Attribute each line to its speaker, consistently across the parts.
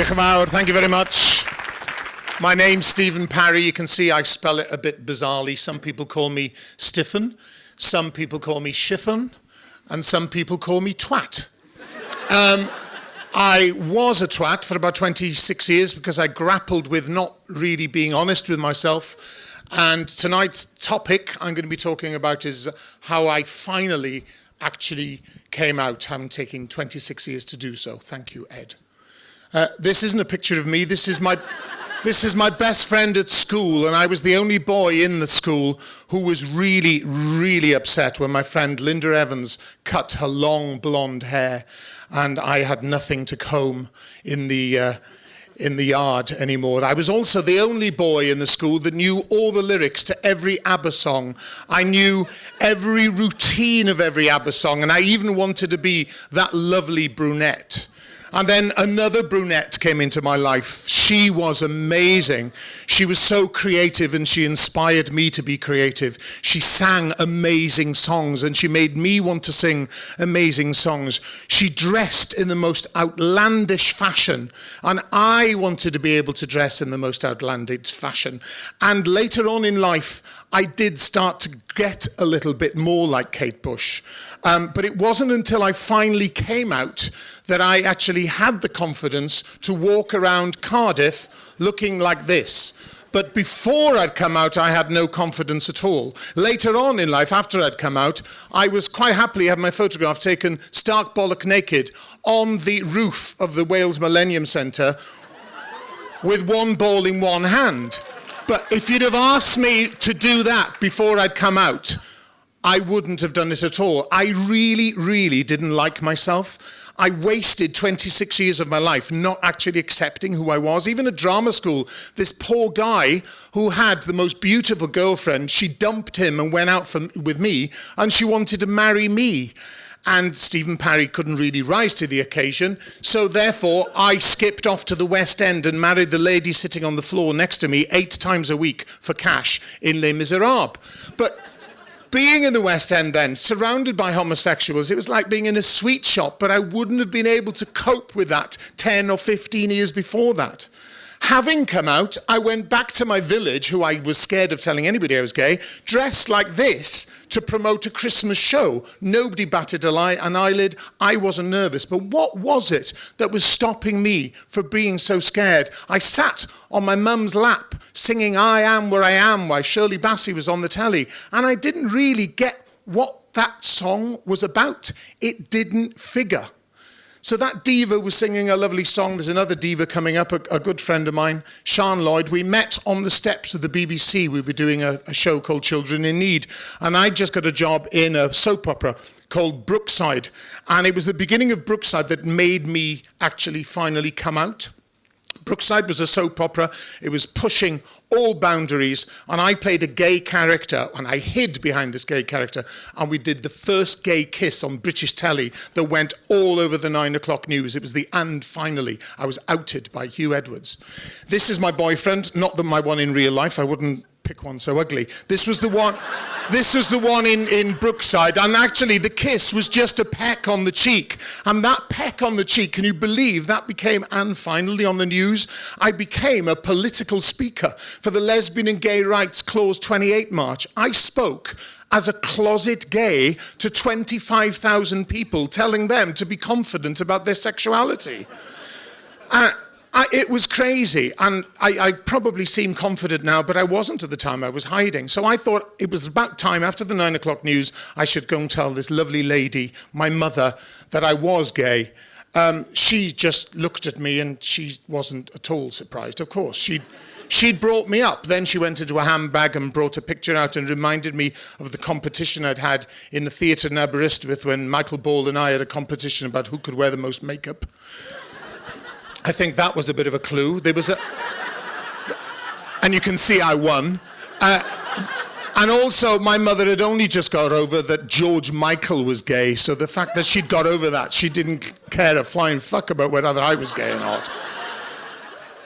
Speaker 1: Diolch yn fawr, thank you very much. My name's Stifyn Parri. You can see I spell it a bit bizarrely. Some people call me Stifyn, some people call me Chiffon, and some people call me Twat. I was a twat for about 26 years because I grappled with not really being honest with myself. And tonight's topic I'm going to be talking about is how I finally actually came out, having taken 26 years to do so. Thank you, Ed. This isn't a picture of me. This is my best friend at school, and I was the only boy in the school who was really, really upset when my friend Linda Evans cut her long blonde hair, and I had nothing to comb in the yard anymore. I was also the only boy in the school that knew all the lyrics to every ABBA song. I knew every routine of every ABBA song, and I even wanted to be that lovely brunette. And then another brunette came into my life. She was amazing. She was so creative, and she inspired me to be creative. She sang amazing songs, and she made me want to sing amazing songs. She dressed in the most outlandish fashion, and I wanted to be able to dress in the most outlandish fashion. And later on in life, I did start to get a little bit more like Kate Bush. But it wasn't until I finally came out that I actually had the confidence to walk around Cardiff looking like this. But before I'd come out, I had no confidence at all. Later on in life, after I'd come out, I was quite happily have my photograph taken stark bollock naked on the roof of the Wales Millennium Centre with one ball in one hand. But if you'd have asked me to do that before I'd come out, I wouldn't have done it at all. I really, really didn't like myself. I wasted 26 years of my life not actually accepting who I was. Even at drama school, this poor guy who had the most beautiful girlfriend, she dumped him and went out with me, and she wanted to marry me. And Stifyn Parri couldn't really rise to the occasion, so therefore I skipped off to the West End and married the lady sitting on the floor next to me 8 times a week for cash in Les Miserables. But being in the West End then, surrounded by homosexuals, it was like being in a sweet shop, but I wouldn't have been able to cope with that 10 or 15 years before that. Having come out, I went back to my village, who I was scared of telling anybody I was gay, dressed like this to promote a Christmas show. Nobody batted an eyelid. I wasn't nervous. But what was it that was stopping me from being so scared? I sat on my mum's lap singing I Am Where I Am while Shirley Bassey was on the telly, and I didn't really get what that song was about. It didn't figure. So that diva was singing a lovely song. There's another diva coming up, a good friend of mine, Sian Lloyd. We met on the steps of the BBC. We were doing a show called Children in Need. And I just got a job in a soap opera called Brookside. And it was the beginning of Brookside that made me actually finally come out. Brookside was a soap opera. It was pushing all boundaries, and I played a gay character, and I hid behind this gay character, and we did the first gay kiss on British telly that went all over the 9 o'clock news. It was the "and finally." I was outed by Hugh Edwards. This is my boyfriend, not my one in real life. I wouldn't pick one so ugly. This was the one. This was the one in Brookside, and actually the kiss was just a peck on the cheek. And that peck on the cheek, can you believe that became "and finally" on the news? I became a political speaker for the Lesbian and Gay Rights Clause 28 March. I spoke as a closet gay to 25,000 people, telling them to be confident about their sexuality. It was crazy, and I probably seem confident now, but I wasn't at the time. I was hiding. So I thought it was about time, after the 9 o'clock news, I should go and tell this lovely lady, my mother, that I was gay. She just looked at me, and she wasn't at all surprised. Of course, she'd brought me up. Then she went into a handbag and brought a picture out and reminded me of the competition I'd had in the theatre in Aberystwyth when Michael Ball and I had a competition about who could wear the most makeup. I think that was a bit of a clue. There was and you can see I won. And also, my mother had only just got over that George Michael was gay, so the fact that she'd got over that, she didn't care a flying fuck about whether I was gay or not.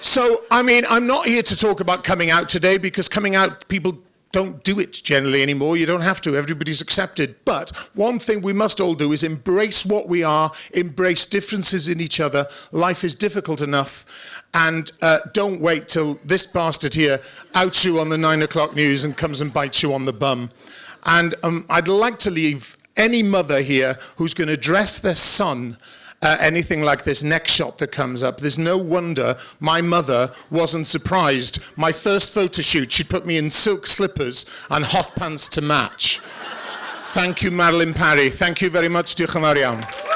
Speaker 1: So, I mean, I'm not here to talk about coming out today, because coming out, people don't do it generally anymore. You don't have to. Everybody's accepted. But one thing we must all do is embrace what we are, embrace differences in each other. Life is difficult enough. And don't wait till this bastard here outs you on the 9 o'clock news and comes and bites you on the bum. And I'd like to leave any mother here who's going to dress their son anything like this neck shot that comes up. There's no wonder my mother wasn't surprised. My first photo shoot, she put me in silk slippers and hot pants to match. Thank you, Stifyn Parri. Thank you very much. Diolch yn fawr iawn.